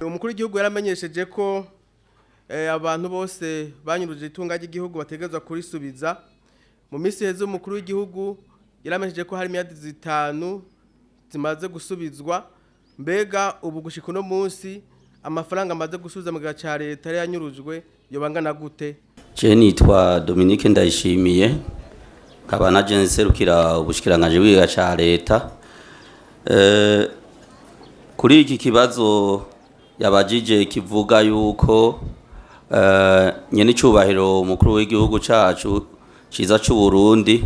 Umukuru w'igihugu yaramenyesheje ko abantu bose banyuruje itunga ry'igihugu bategerezwa kurisubiza. Mu minsi heze umukuru w'igihugu yaramenyesheje ko hari miliyari 5 zimaze gusubizwa. Mbega ubu gushika uno munsi amafaranga amaze gusubiza mu gihe ca leta yanyurujwe yobangana gute? Je nitwa Dominique Ndayishimiye, nkaba naje nserukira ubushikiranganje bw'igihugu ca leta. Kuri iki kibazo yabajije kivuga yuko nyene icubahiro umukuru w'igihugu cacu ciza c'u Burundi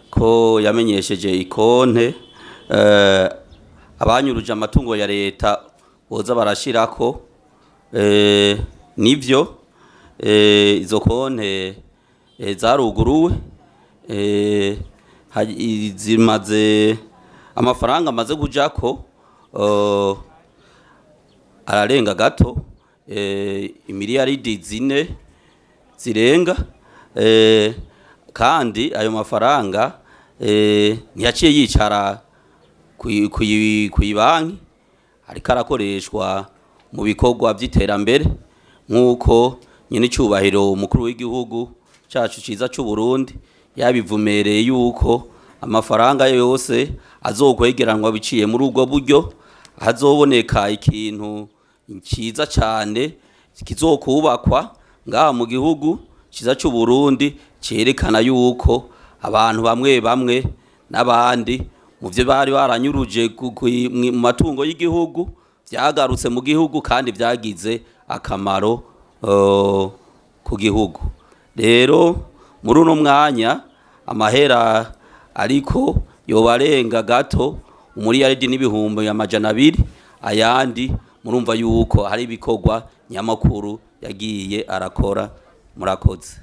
ko yamenyesheje ikonte abanyuruje amatungo ya leta boza barashirako, nivyo izo konte zaruguruwe, zimaze amafaranga amaze kujako ararenga gato imiliyaridi 4 zirenga, kandi ayo mafaranga ntiyaciye yicara kuyibanki, ariko arakoreshwa mu bikorwa vy'iterambere nk'uko nyene icubahiro umukuru w'igihugu cacu ciza c'u Burundi yabivumereye yuko amafaranga yose azokwegeranwa biciye muri ubwo buryo, hazoboneka ikintu ciza cane kizokubakwa ngaha mu gihugu ciza c'u Burundi, cerekana yuko abantu bamwe bamwe n'abandi mu vyo bari baranyuruje mu matungo y'igihugu vyagarutse mu gihugu kandi vyagize akamaro ku gihugu. Rero muri uno mwanya amahera ariko yobarenga gato umuriyaridi n'ibihumbi 200, ayandi murumva yuko hari ibikorwa nyamakuru yagiye arakora. Murakoze.